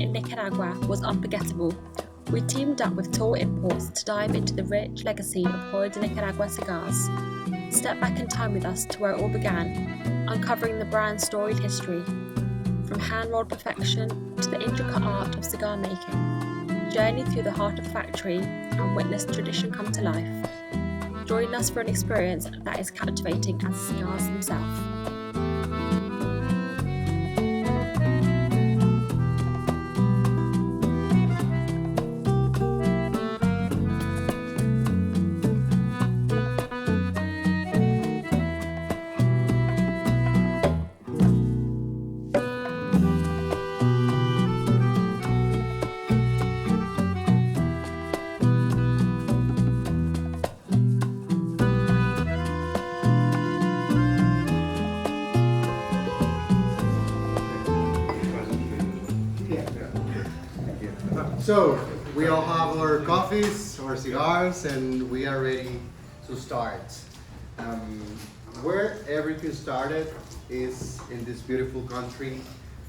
in Nicaragua was unforgettable. We teamed up with Tor Imports to dive into the rich legacy of Joya de Nicaragua cigars. Step back in time with us to where it all began, uncovering the brand's storied history. From hand-rolled perfection to the intricate art of cigar making, journey through the heart of the factory and witness tradition come to life. Join us for an experience that is captivating as cigars themselves. So, we all have our coffees, our cigars, and we are ready to start. Where everything started is in this beautiful country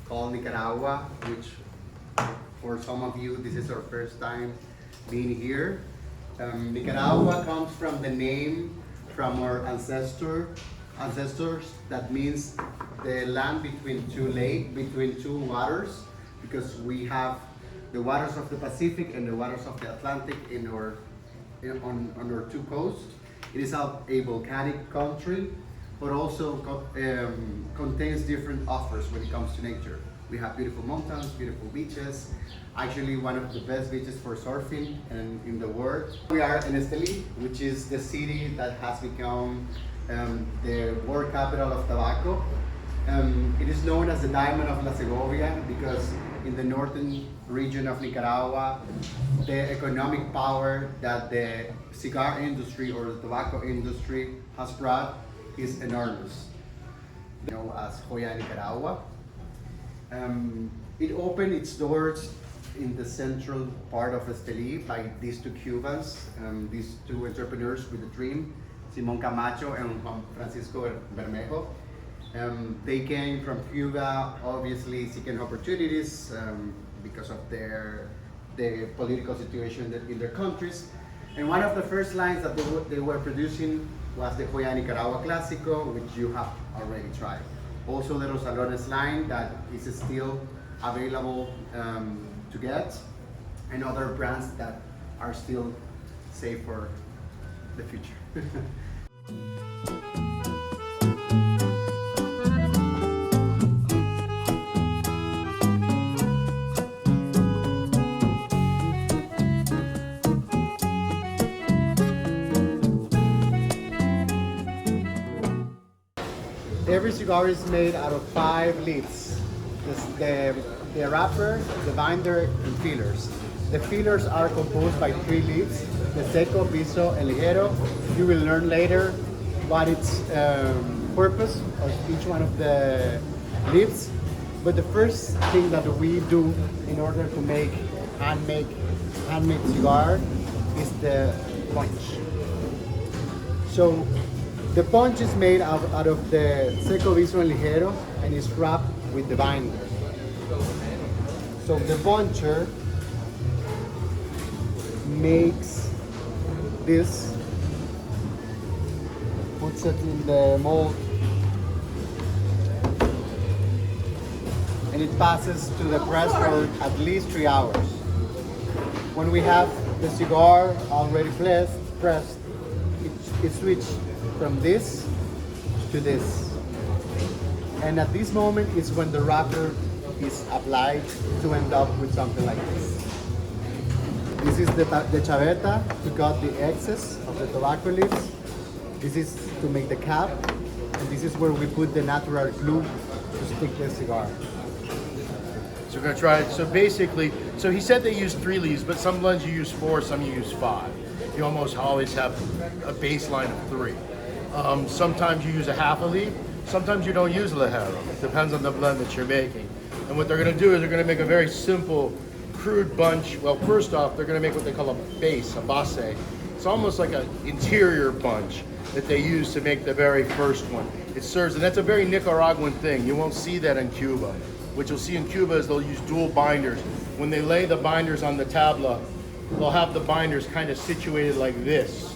called Nicaragua, which for some of you, this is our first time being here. Nicaragua comes from the name from our ancestors. That means the land between two waters, because we have the waters of the Pacific and the waters of the Atlantic on our two coasts. It is a volcanic country, but also contains different offers when it comes to nature. We have beautiful mountains, beautiful beaches, actually one of the best beaches for surfing in the world. We are in Estelí, which is the city that has become the world capital of tobacco. It is known as the Diamond of La Segovia because in the northern region of Nicaragua, the economic power that the cigar industry or the tobacco industry has brought is enormous. Known as Joya de Nicaragua. It opened its doors in the central part of Estelí by these two Cubans, these two entrepreneurs with a dream, Simón Camacho and Juan Francisco Bermejo. They came from Cuba, obviously seeking opportunities because of the political situation in their countries. And one of the first lines that they were producing was the Joya de Nicaragua Clásico, which you have already tried. Also the Rosalones line that is still available to get, and other brands that are still safe for the future. Every cigar is made out of 5 leaves. The wrapper, the binder, and fillers. The fillers are composed by 3 leaves, the seco, piso, and ligero. You will learn later what its purpose of each one of the leaves. But the first thing that we do in order to make handmade cigar is the punch. So the punch is made out of the seco, piso, and ligero, and is wrapped with the binder. So the buncher makes this, puts it in the mold, and it passes to the press for at least 3 hours. When we have the cigar already pressed, it switches from this to this. And at this moment is when the wrapper is applied to end up with something like this. This is the chaveta to cut the excess of the tobacco leaves. This is to make the cap, and this is where we put the natural glue to stick the cigar. So we're gonna try it. So basically, so he said they use 3 leaves, but some blends you use 4, some you use 5. You almost always have a baseline of 3. Sometimes you use a half a leaf, sometimes you don't use ligero. It depends on the blend that you're making. And what they're gonna do is they're gonna make a very simple, crude bunch. Well, first off, they're gonna make what they call a base, a base. It's almost like an interior bunch that they use to make the very first one. It serves, and that's a very Nicaraguan thing. You won't see that in Cuba. What you'll see in Cuba is they'll use dual binders. when they lay the binders on the tabla, they'll have the binders kind of situated like this.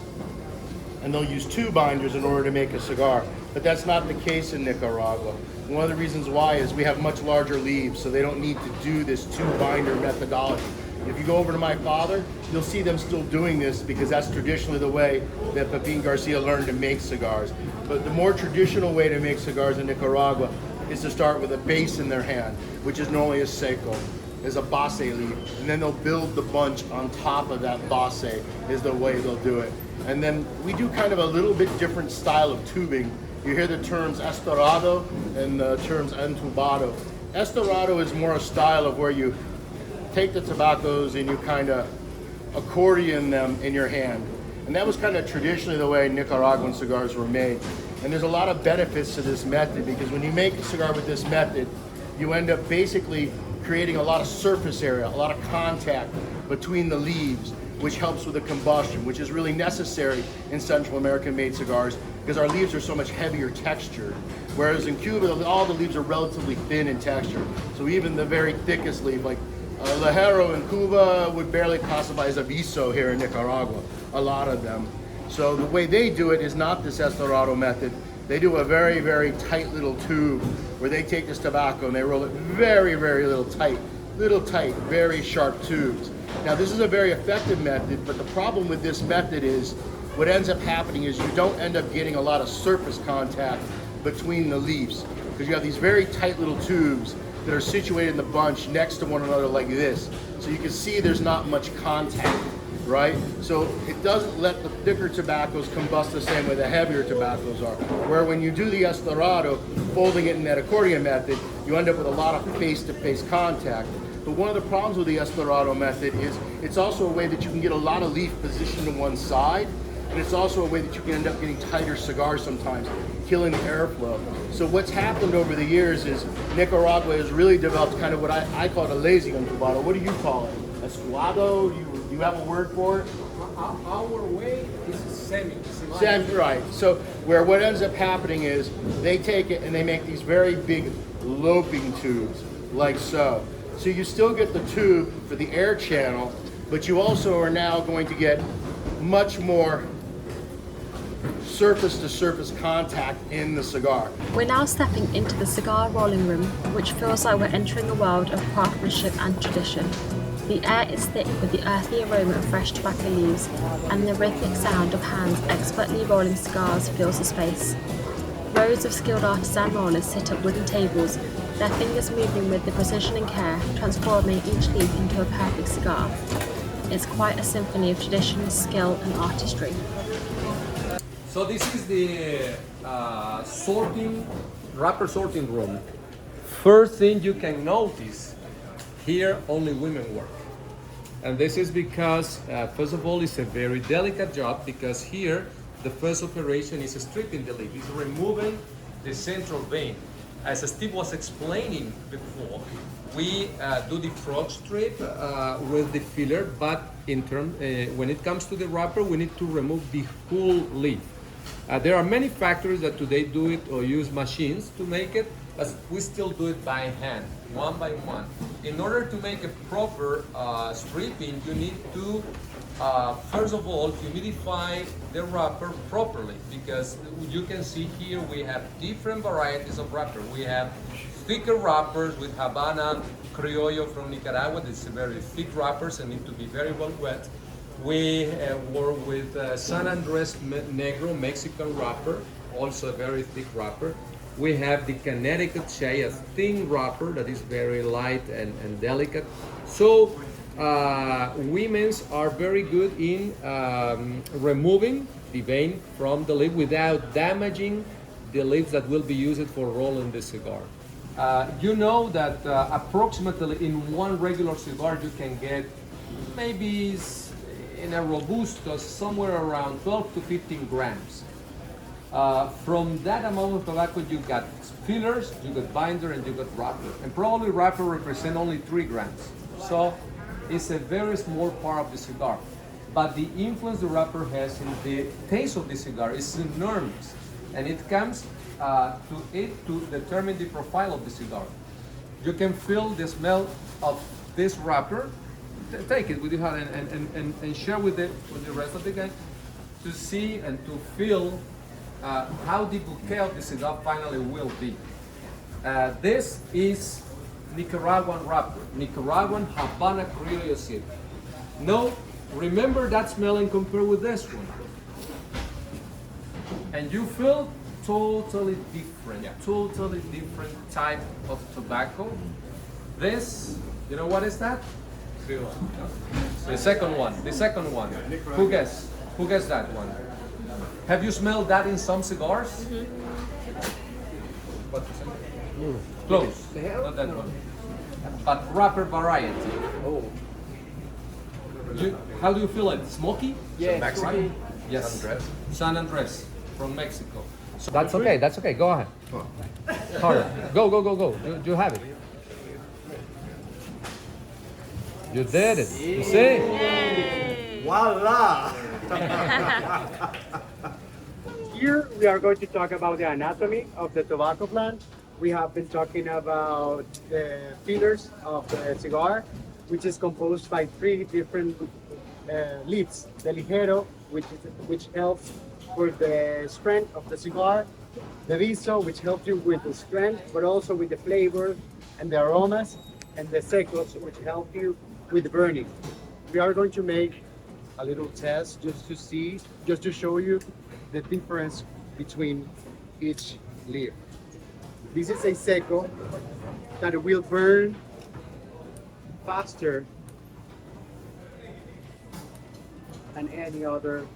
And they'll use 2 binders in order to make a cigar. But that's not the case in Nicaragua. One of the reasons why is we have much larger leaves, so they don't need to do this 2-binder methodology. If you go over to my father, you'll see them still doing this because that's traditionally the way that Pepin Garcia learned to make cigars. But the more traditional way to make cigars in Nicaragua is to start with a base in their hand, which is normally a seco, is a base leaf, and then they'll build the bunch on top of that base is the way they'll do it. And then we do kind of a little bit different style of tubing. You hear the terms estorado and the terms entubado. Estorado is more a style of where you take the tobaccos and you kind of accordion them in your hand. And that was kind of traditionally the way Nicaraguan cigars were made. And there's a lot of benefits to this method because when you make a cigar with this method, you end up basically creating a lot of surface area, a lot of contact between the leaves, which helps with the combustion, which is really necessary in Central American made cigars because our leaves are so much heavier textured. Whereas in Cuba, all the leaves are relatively thin in texture. So even the very thickest leaf, like Lajero in Cuba would barely classify as aviso here in Nicaragua, a lot of them. So the way they do it is not this estorado method. They do a very, very tight little tube where they take this tobacco and they roll it very, very little tight, very sharp tubes. Now this is a very effective method, but the problem with this method is what ends up happening is you don't end up getting a lot of surface contact between the leaves because you have these very tight little tubes that are situated in the bunch next to one another like this. So you can see there's not much contact, right? So it doesn't let the thicker tobaccos combust the same way the heavier tobaccos are. Where when you do the estorado, folding it in that accordion method, you end up with a lot of face-to-face contact. But one of the problems with the estorado method is it's also a way that you can get a lot of leaf positioned to one side, and it's also a way that you can end up getting tighter cigars sometimes, killing the airflow. So what's happened over the years is Nicaragua has really developed kind of what I call it a lazy entubado. What do you call it? Escuado? Do you have a word for it? Our way is semi. Right. So where what ends up happening is they take it and they make these very big loping tubes, like so. So you still get the tube for the air channel, but you also are now going to get much more surface-to-surface contact in the cigar. We're now stepping into the cigar rolling room, which feels like we're entering a world of craftsmanship and tradition. The air is thick with the earthy aroma of fresh tobacco leaves, and the rhythmic sound of hands expertly rolling cigars fills the space. Rows of skilled artisan rollers sit at wooden tables, their fingers moving with the precision and care, transforming each leaf into a perfect cigar. It's quite a symphony of tradition, skill, and artistry. So this is the wrapper sorting room. First thing you can notice, here only women work. And this is because, first of all, it's a very delicate job because here the first operation is stripping the leaf. It's removing the central vein. As Steve was explaining before, we do the frog strip with the filler, but when it comes to the wrapper, we need to remove the whole leaf. There are many factories that today do it or use machines to make it, but we still do it by hand, one by one. In order to make a proper stripping, you need to, first of all, humidify the wrapper properly, because you can see here we have different varieties of wrapper. We have thicker wrappers with Habana Criollo from Nicaragua. These are very thick wrappers and need to be very well wet. We work with San Andres Negro Mexican wrapper, also a very thick wrapper. We have the Connecticut Shea, a thin wrapper that is very light and delicate. So women's are very good in removing the vein from the leaf without damaging the leaves that will be used for rolling the cigar. You know that approximately in one regular cigar you can get maybe in a Robusto somewhere around 12 to 15 grams. From that amount of tobacco you got fillers, you got binder, and you got wrapper. And probably wrapper represent only 3 grams. So it's a very small part of the cigar. But the influence the wrapper has in the taste of the cigar is enormous. And it comes to determine the profile of the cigar. You can feel the smell of this wrapper, take it with your hand and share with the rest of the gang to see and to feel how the bouquet of the cigar finally will be. This is Nicaraguan wrapper, Nicaraguan Habana Criollo seed. No, remember that smell and compare with this one. And you feel totally different, totally different type of tobacco. This, you know what is that? The second one. Who guessed that one? Have you smelled that in some cigars? What? Close, not that one. But wrapper variety. Oh. How do you feel it? Smoky? Yeah, Right? Yes. San Andres from Mexico. So that's okay. Go ahead. Harder. Go. You have it. You did it. You see? Voila! Here we are going to talk about the anatomy of the tobacco plant. We have been talking about the fillers of the cigar, which is composed by 3 different leaves. The ligero, which helps with the strength of the cigar. The viso, which helps you with the strength, but also with the flavor and the aromas. And the secos, which help you with the burning. We are going to make a little test just to show you the difference between each leaf. This is a seco that will burn faster than any other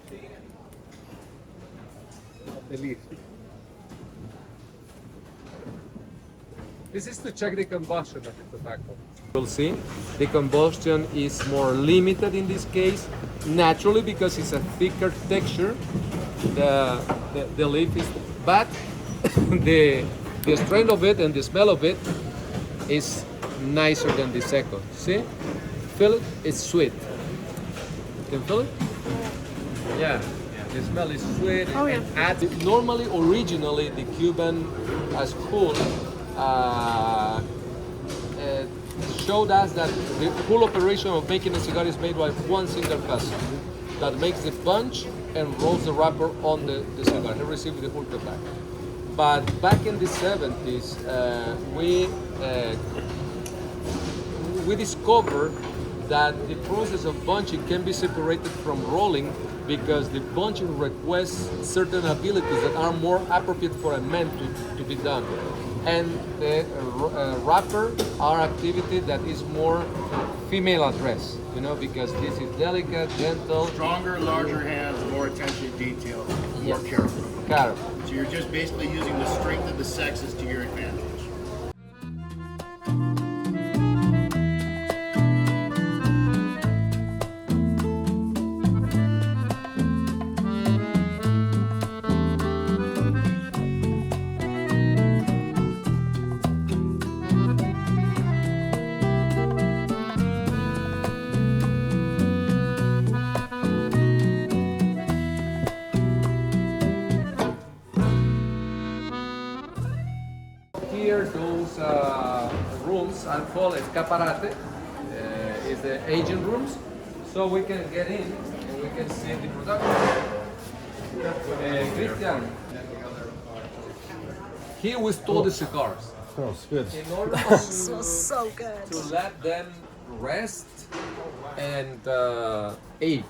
of the leaf. This is to check the combustion of the tobacco. You'll see the combustion is more limited in this case, naturally because it's a thicker texture. The leaf is, but the strength of it and the smell of it is nicer than the seco. See? Feel it? It's sweet. Can you feel it? Yeah. The smell is sweet. Oh, yeah. And adds, normally, originally, the Cuban school showed us that the whole operation of making a cigar is made by one single person that makes the bunch and rolls the wrapper on the cigar. He received the whole tobacco. But back in the 70s, we discovered that the process of bunching can be separated from rolling because the bunching requests certain abilities that are more appropriate for a man to be done. And the wrapper are activity that is more female address, because this is delicate, gentle. Stronger, larger hands, more attention to detail, more careful. So you're just basically using the strength of the sexes to your advantage. Here, those rooms are called escaparate. Is the agent rooms, so we can get in and we can see the production. Christian, here we store the cigars. Smells good. In order Smells so good. to let them rest and age.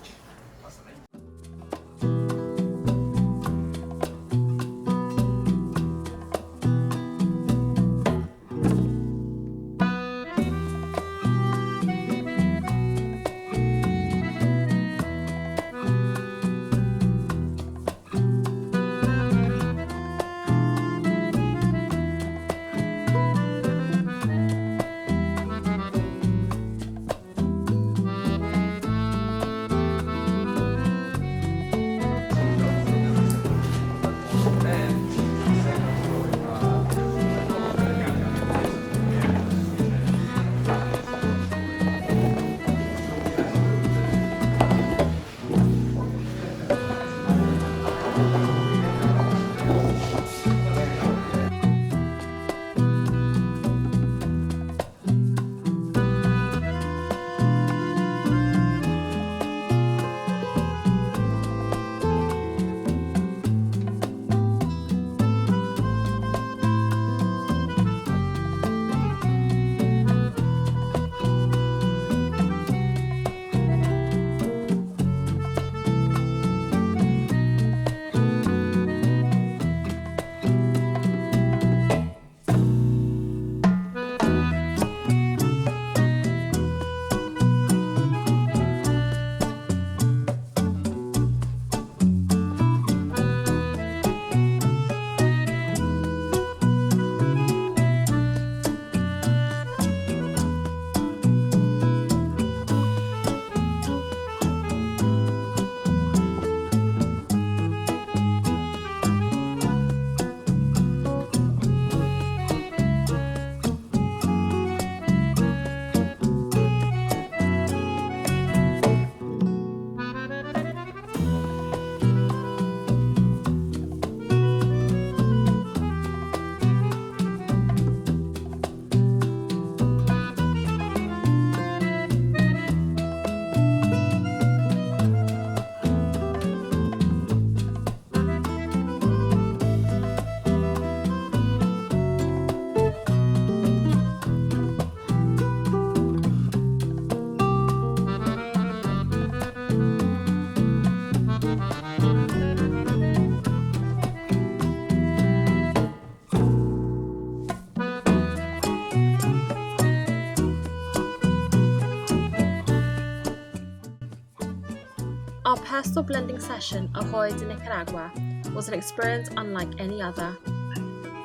personal blending session of Joya de Nicaragua was an experience unlike any other.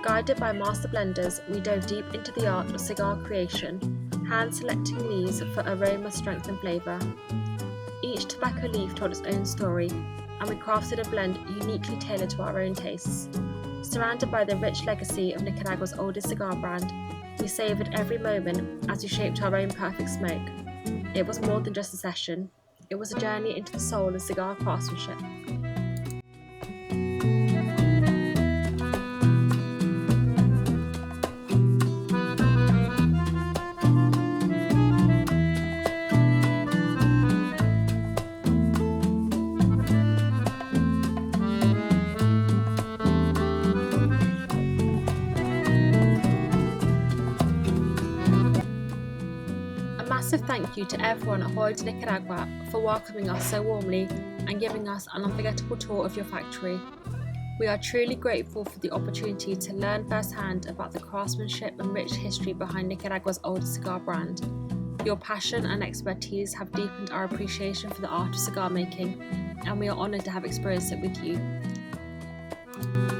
Guided by master blenders, we dove deep into the art of cigar creation, hand-selecting leaves for aroma, strength and flavour. Each tobacco leaf told its own story, and we crafted a blend uniquely tailored to our own tastes. Surrounded by the rich legacy of Nicaragua's oldest cigar brand, we savoured every moment as we shaped our own perfect smoke. It was more than just a session, it was a journey into the soul of cigar craftsmanship. Massive thank you to everyone at Joya de Nicaragua for welcoming us so warmly and giving us an unforgettable tour of your factory. We are truly grateful for the opportunity to learn firsthand about the craftsmanship and rich history behind Nicaragua's oldest cigar brand. Your passion and expertise have deepened our appreciation for the art of cigar making, and we are honoured to have experienced it with you.